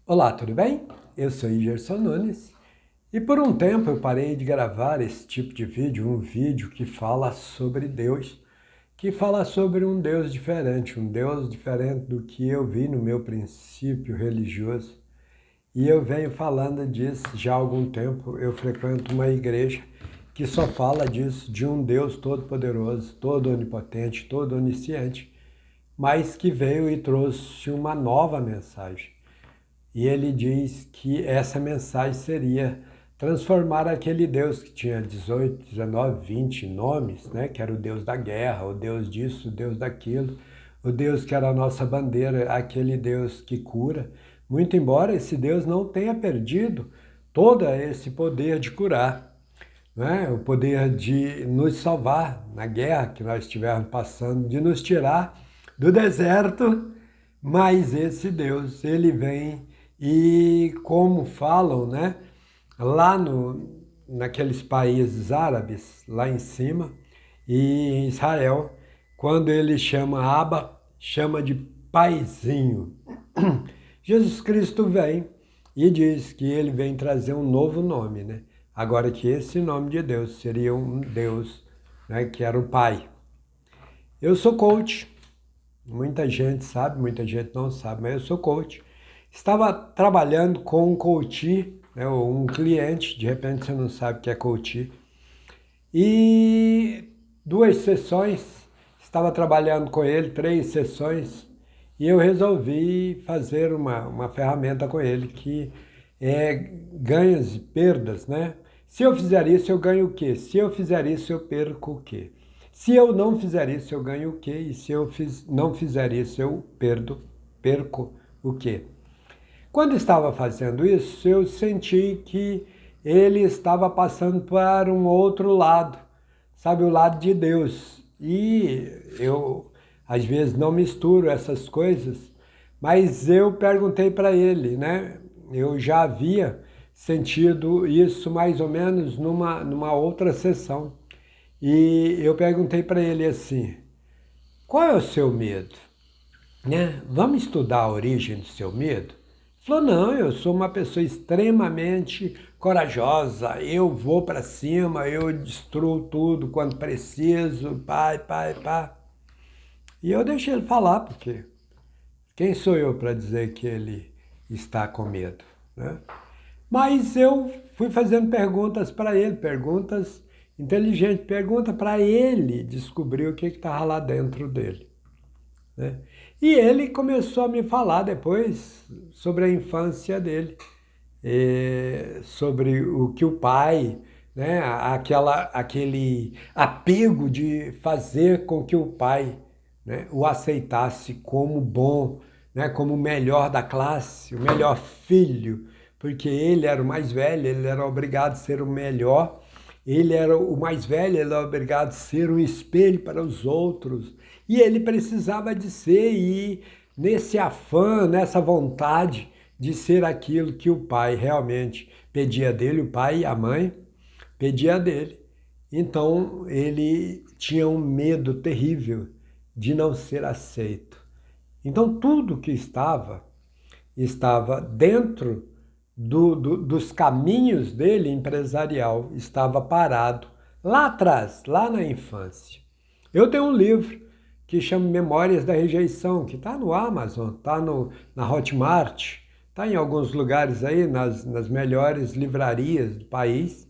Olá, tudo bem? Eu sou Igerson Nunes e por um tempo eu parei de gravar esse tipo de vídeo, um vídeo que fala sobre Deus, que fala sobre um Deus diferente do que eu vi no meu princípio religioso. E eu venho falando disso já há algum tempo. Eu frequento uma igreja que só fala disso, de um Deus todo-poderoso, todo-onipotente, todo-onisciente, mas que veio e trouxe uma nova mensagem. E ele diz que essa mensagem seria transformar aquele Deus que tinha 18, 19, 20 nomes, né? Que era o Deus da guerra, o Deus disso, o Deus daquilo, o Deus que era a nossa bandeira, aquele Deus que cura. Muito embora esse Deus não tenha perdido todo esse poder de curar, né? O poder de nos salvar na guerra que nós estivermos passando, de nos tirar do deserto, mas esse Deus, ele vem e como falam, né, lá naqueles países árabes, lá em cima, e em Israel, quando ele chama Abba, chama de paizinho. Jesus Cristo vem e diz que ele vem trazer um novo nome, né? Agora que esse nome de Deus seria um Deus, né, que era o Pai. Eu sou coach, muita gente sabe, muita gente não sabe, mas eu sou coach. Estava trabalhando com um coach, né, ou um cliente, de repente você não sabe o que é coach, e 2 sessões, estava trabalhando com ele, 3 sessões, e eu resolvi fazer uma ferramenta com ele que é ganhos e perdas, né? Se eu fizer isso, eu ganho o quê? Se eu fizer isso, eu perco o quê? Se eu não fizer isso, eu ganho o quê? E se eu não fizer isso, eu perco o quê? Quando estava fazendo isso, eu senti que ele estava passando para um outro lado, sabe, o lado de Deus. E eu, às vezes, não misturo essas coisas, mas eu perguntei para ele, né? Eu já havia sentido isso mais ou menos numa outra sessão. E eu perguntei para ele assim: qual é o seu medo? Né? Vamos estudar a origem do seu medo? Ele falou, não, eu sou uma pessoa extremamente corajosa, eu vou para cima, eu destruo tudo quando preciso, pá. E eu deixei ele falar, porque quem sou eu para dizer que ele está com medo, né? Mas eu fui fazendo perguntas para ele, perguntas inteligentes, pergunta para ele descobrir o que estava lá dentro dele, né? E ele começou a me falar depois sobre a infância dele, sobre o que o pai, né, aquele apego de fazer com que o pai, né, o aceitasse como bom, né, como o melhor da classe, o melhor filho, porque ele era o mais velho, ele era obrigado a ser o melhor, ele era o mais velho, ele era obrigado a ser um espelho para os outros, e ele precisava de ser, e nesse afã, nessa vontade de ser aquilo que o pai realmente pedia dele, o pai e a mãe pedia dele. Então ele tinha um medo terrível de não ser aceito. Então tudo que estava dentro dos caminhos dele empresarial, estava parado lá atrás, lá na infância. Eu tenho um livro que chama Memórias da Rejeição, que está no Amazon, está na Hotmart, está em alguns lugares aí, nas melhores livrarias do país,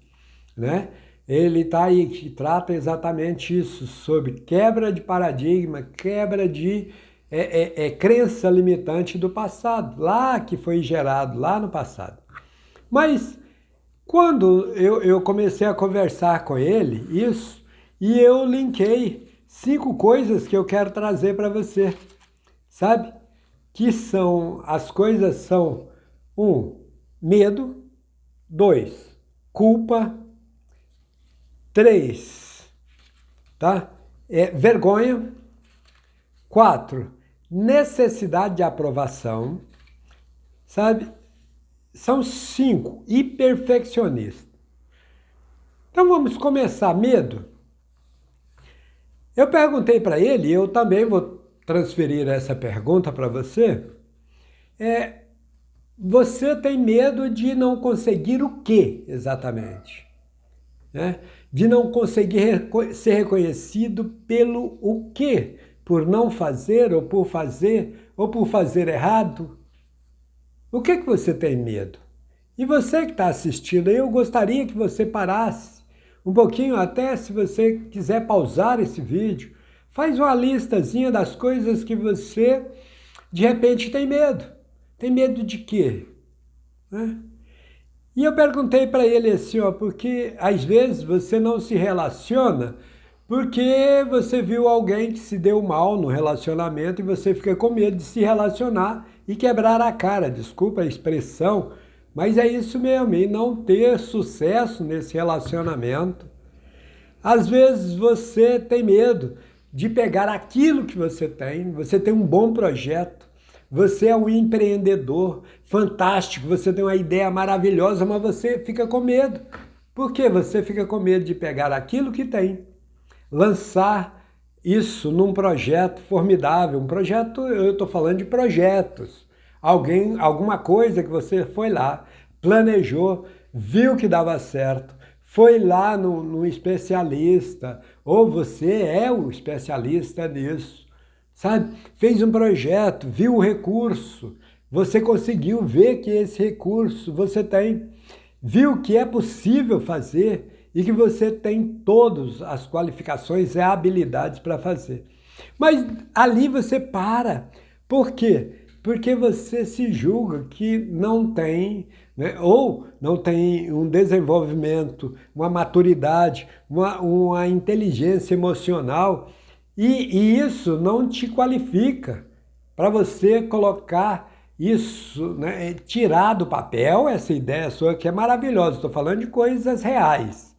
né? Ele está aí, que trata exatamente isso, sobre quebra de paradigma, quebra de crença limitante do passado, lá que foi gerado, lá no passado. Mas quando eu comecei a conversar com ele, isso, e eu linkei 5 coisas que eu quero trazer para você, sabe? Que são, as coisas são, 1, medo, 2, culpa, 3, tá? Vergonha, 4, necessidade de aprovação, sabe? São 5, hiperfeccionista. Então vamos começar, medo. Eu perguntei para ele, e eu também vou transferir essa pergunta para você. Você tem medo de não conseguir o quê exatamente? Né? De não conseguir ser reconhecido pelo o quê? Por não fazer ou por fazer errado? O que você tem medo? E você que está assistindo, eu gostaria que você parasse um pouquinho, até se você quiser pausar esse vídeo, faz uma listazinha das coisas que você de repente tem medo. Tem medo de quê? Né? E eu perguntei para ele assim, ó, porque às vezes você não se relaciona porque você viu alguém que se deu mal no relacionamento e você fica com medo de se relacionar e quebrar a cara, desculpa a expressão, mas é isso mesmo, e não ter sucesso nesse relacionamento. Às vezes você tem medo de pegar aquilo que você tem um bom projeto, você é um empreendedor fantástico, você tem uma ideia maravilhosa, mas você fica com medo. Por que você fica com medo de pegar aquilo que tem, lançar isso num projeto formidável? Um projeto, eu estou falando de projetos. Alguma coisa que você foi lá, planejou, viu que dava certo, foi lá no especialista, ou você é o especialista nisso, sabe? Fez um projeto, viu o recurso, você conseguiu ver que esse recurso você tem, viu que é possível fazer e que você tem todas as qualificações e habilidades para fazer. Mas ali você para. Por quê? Porque você se julga que não tem, né, ou não tem um desenvolvimento, uma maturidade, uma inteligência emocional, e isso não te qualifica para você colocar isso, né, tirar do papel essa ideia sua que é maravilhosa. Estou falando de coisas reais,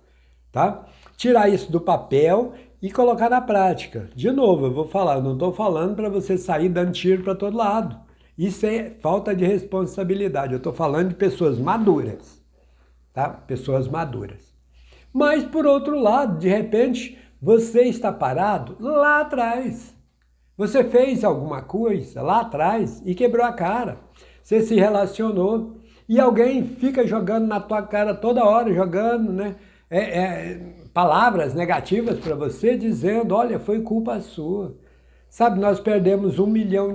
tá? Tirar isso do papel e colocar na prática. De novo, eu vou falar, eu não estou falando para você sair dando tiro para todo lado. Isso é falta de responsabilidade. Eu estou falando de pessoas maduras, tá? Pessoas maduras. Mas, por outro lado, de repente, você está parado lá atrás. Você fez alguma coisa lá atrás e quebrou a cara. Você se relacionou e alguém fica jogando na tua cara toda hora, jogando, né, palavras negativas para você, dizendo, olha, foi culpa sua. Sabe, nós perdemos R$1 milhão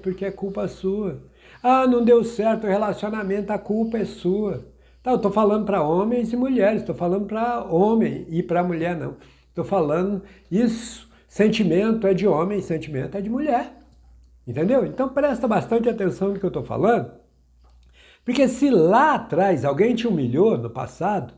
porque é culpa sua. Ah, não deu certo o relacionamento, a culpa é sua. Tá, eu estou falando para homens e mulheres, estou falando para homem e para mulher não. Estou falando isso, sentimento é de homem, sentimento é de mulher. Entendeu? Então presta bastante atenção no que eu estou falando, porque se lá atrás alguém te humilhou no passado,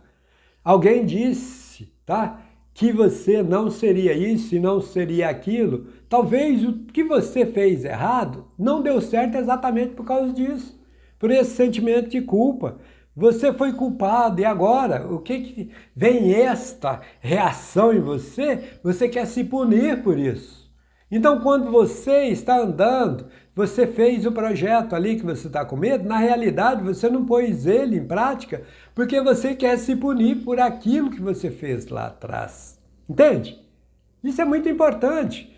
alguém disse, tá, que você não seria isso e não seria aquilo, talvez o que você fez errado não deu certo exatamente por causa disso, por esse sentimento de culpa. Você foi culpado e agora, o que vem esta reação em você? Você quer se punir por isso. Então, quando você está andando, você fez o projeto ali que você está com medo, na realidade você não pôs ele em prática porque você quer se punir por aquilo que você fez lá atrás. Entende? Isso é muito importante.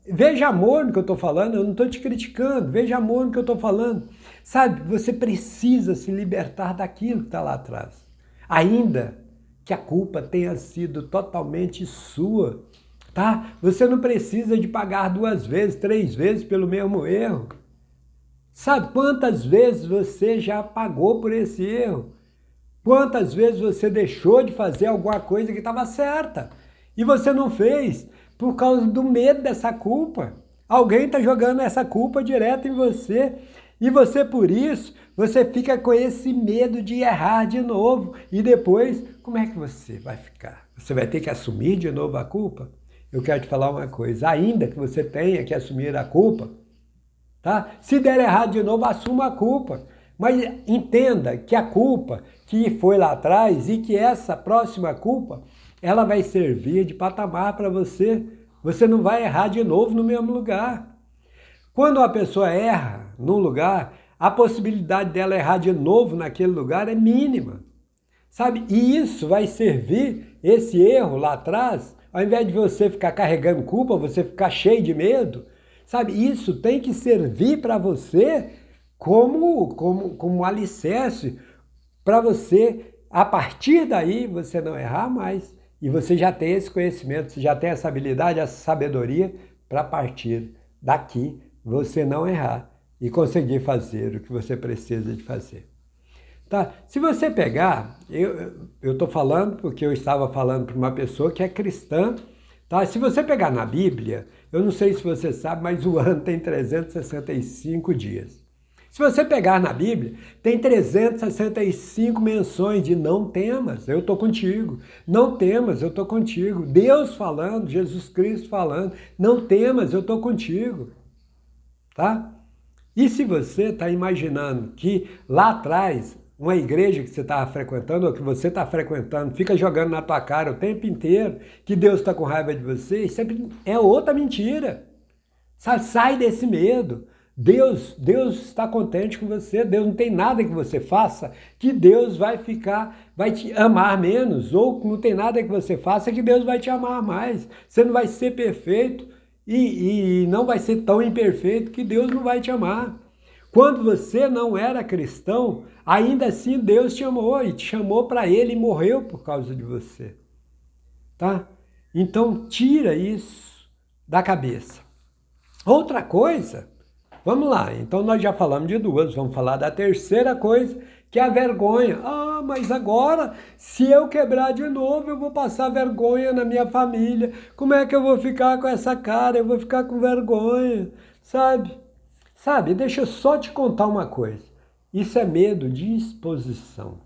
Veja amor no que eu estou falando, eu não estou te criticando, veja amor no que eu estou falando. Sabe, você precisa se libertar daquilo que está lá atrás. Ainda que a culpa tenha sido totalmente sua, tá? Você não precisa de pagar 2 vezes, 3 vezes pelo mesmo erro. Sabe quantas vezes você já pagou por esse erro? Quantas vezes você deixou de fazer alguma coisa que estava certa e você não fez por causa do medo dessa culpa? Alguém está jogando essa culpa direto em você e você, por isso, você fica com esse medo de errar de novo e depois, como é que você vai ficar? Você vai ter que assumir de novo a culpa? Eu quero te falar uma coisa, ainda que você tenha que assumir a culpa, tá? Se der errado de novo, assuma a culpa. Mas entenda que a culpa que foi lá atrás e que essa próxima culpa, ela vai servir de patamar para você. Você não vai errar de novo no mesmo lugar. Quando uma pessoa erra num lugar, a possibilidade dela errar de novo naquele lugar é mínima. Sabe? E isso vai servir, esse erro lá atrás, ao invés de você ficar carregando culpa, você ficar cheio de medo, sabe? Isso tem que servir para você como alicerce para você, a partir daí, você não errar mais. E você já tem esse conhecimento, você já tem essa habilidade, essa sabedoria para partir daqui você não errar e conseguir fazer o que você precisa de fazer. Tá? Se você pegar, eu estou falando porque eu estava falando para uma pessoa que é cristã, tá? Se você pegar na Bíblia, eu não sei se você sabe, mas o ano tem 365 dias. Se você pegar na Bíblia, tem 365 menções de não temas, eu estou contigo. Não temas, eu estou contigo. Deus falando, Jesus Cristo falando, não temas, eu estou contigo. Tá? E se você está imaginando que lá atrás, uma igreja que você estava frequentando ou que você está frequentando fica jogando na tua cara o tempo inteiro que Deus está com raiva de você, isso é outra mentira. Sabe? Sai desse medo. Deus está contente com você. Deus não tem nada que você faça que Deus vai te amar menos, ou não tem nada que você faça que Deus vai te amar mais. Você não vai ser perfeito e não vai ser tão imperfeito que Deus não vai te amar. Quando você não era cristão, ainda assim Deus te amou e te chamou para Ele e morreu por causa de você. Tá? Então tira isso da cabeça. Outra coisa, vamos lá, então nós já falamos de duas, vamos falar da terceira coisa, que é a vergonha. Ah, mas agora, se eu quebrar de novo, eu vou passar vergonha na minha família. Como é que eu vou ficar com essa cara? Eu vou ficar com vergonha, sabe? Sabe, deixa eu só te contar uma coisa. Isso é medo de exposição,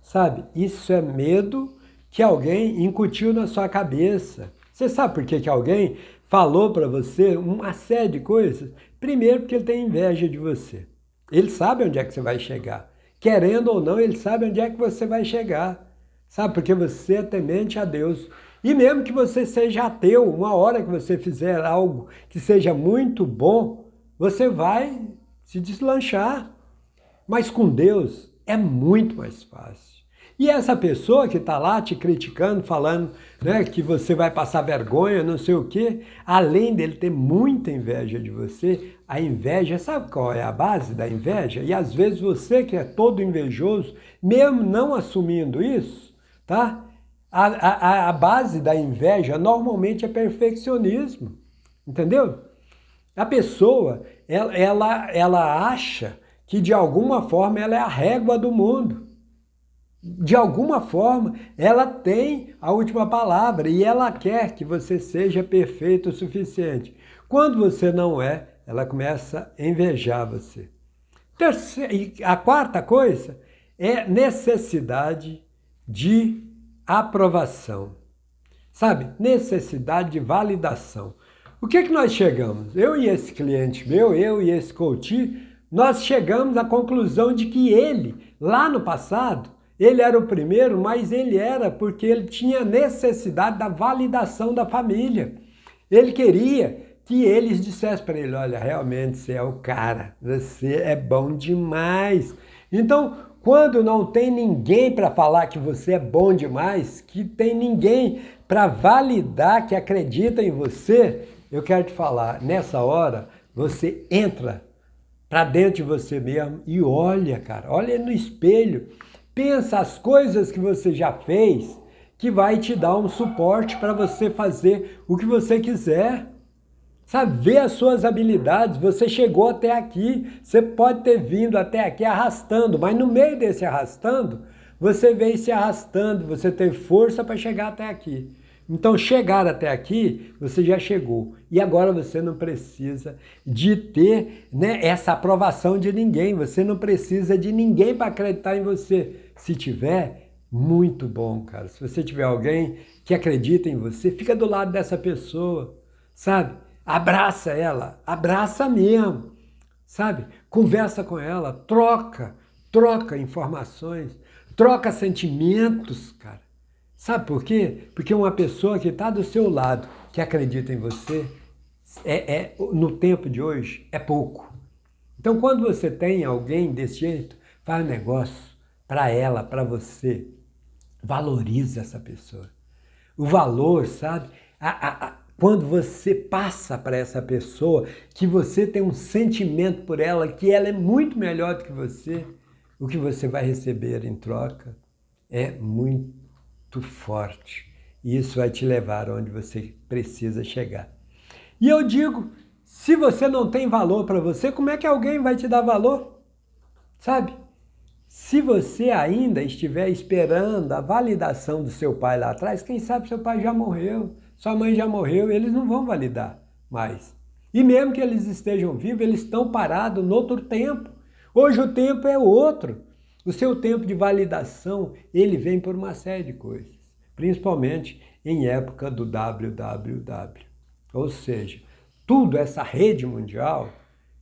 sabe? Isso é medo que alguém incutiu na sua cabeça. Você sabe por que alguém falou para você uma série de coisas? Primeiro, porque ele tem inveja de você. Ele sabe onde é que você vai chegar. Querendo ou não, ele sabe onde é que você vai chegar. Sabe? Porque você é temente a Deus. E mesmo que você seja ateu, uma hora que você fizer algo que seja muito bom, você vai se deslanchar. Mas com Deus é muito mais fácil. E essa pessoa que está lá te criticando, falando, né, que você vai passar vergonha, não sei o quê, além dele ter muita inveja de você, a inveja, sabe qual é a base da inveja? E às vezes você que é todo invejoso, mesmo não assumindo isso, tá? A base da inveja normalmente é perfeccionismo, entendeu? A pessoa, ela acha que de alguma forma ela é a régua do mundo. De alguma forma, ela tem a última palavra e ela quer que você seja perfeito o suficiente. Quando você não é, ela começa a invejar você. A quarta coisa é necessidade de aprovação. Sabe? Necessidade de validação. O que nós chegamos? Eu e esse cliente meu, eu e esse coach, nós chegamos à conclusão de que ele, lá no passado, ele era o primeiro, mas ele era porque ele tinha necessidade da validação da família. Ele queria que eles dissessem para ele, olha, realmente você é o cara, você é bom demais. Então, quando não tem ninguém para falar que você é bom demais, que tem ninguém para validar que acredita em você, eu quero te falar, nessa hora, você entra para dentro de você mesmo e olha, cara, olha no espelho. Pensa as coisas que você já fez que vai te dar um suporte para você fazer o que você quiser. Sabe, ver as suas habilidades, você chegou até aqui, você pode ter vindo até aqui arrastando, mas no meio desse arrastando, você veio se arrastando, você teve força para chegar até aqui. Então, chegar até aqui, você já chegou. E agora você não precisa de ter, né, essa aprovação de ninguém. Você não precisa de ninguém para acreditar em você. Se tiver, muito bom, cara. Se você tiver alguém que acredita em você, fica do lado dessa pessoa, sabe? Abraça ela, abraça mesmo, sabe? Conversa com ela, troca informações, troca sentimentos, cara. Sabe por quê? Porque uma pessoa que está do seu lado, que acredita em você, no tempo de hoje, é pouco. Então, quando você tem alguém desse jeito, faz um negócio para ela, para você. Valoriza essa pessoa. O valor, sabe? quando você passa para essa pessoa que você tem um sentimento por ela, que ela é muito melhor do que você, o que você vai receber em troca é muito forte. E isso vai te levar onde você precisa chegar. E eu digo, se você não tem valor para você, como é que alguém vai te dar valor? Sabe? Se você ainda estiver esperando a validação do seu pai lá atrás, quem sabe seu pai já morreu, sua mãe já morreu, eles não vão validar mais. E mesmo que eles estejam vivos, eles estão parados no outro tempo. Hoje o tempo é outro. O seu tempo de validação, ele vem por uma série de coisas, principalmente em época do www. Ou seja, tudo, essa rede mundial,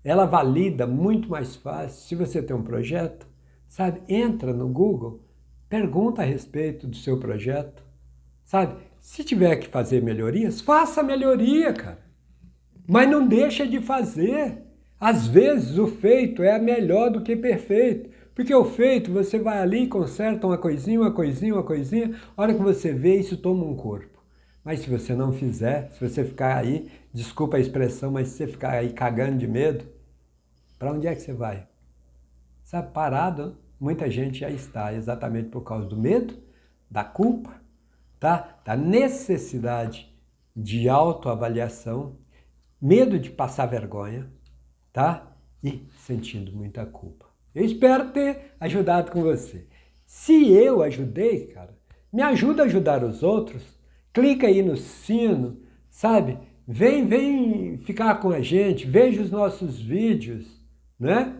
ela valida muito mais fácil se você tem um projeto, sabe? Entra no Google, pergunta a respeito do seu projeto, sabe? Se tiver que fazer melhorias, faça melhoria, cara. Mas não deixa de fazer. Às vezes o feito é melhor do que perfeito. Porque o feito, você vai ali, conserta uma coisinha, uma coisinha, uma coisinha, a hora que você vê, isso toma um corpo. Mas se você não fizer, se você ficar aí, desculpa a expressão, mas se você ficar aí cagando de medo, para onde é que você vai? Sabe, parado, muita gente já está, exatamente por causa do medo, da culpa, tá? Da necessidade de autoavaliação, medo de passar vergonha, tá? E sentindo muita culpa. Eu espero ter ajudado com você. Se eu ajudei, cara, me ajuda a ajudar os outros. Clica aí no sino, sabe? Vem ficar com a gente, veja os nossos vídeos, né?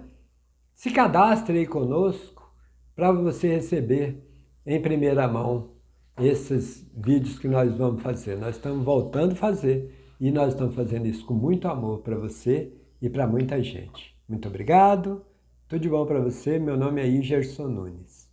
Se cadastre aí conosco para você receber em primeira mão esses vídeos que nós vamos fazer. Nós estamos voltando a fazer e nós estamos fazendo isso com muito amor para você e para muita gente. Muito obrigado, tudo de bom para você. Meu nome é Igerson Nunes.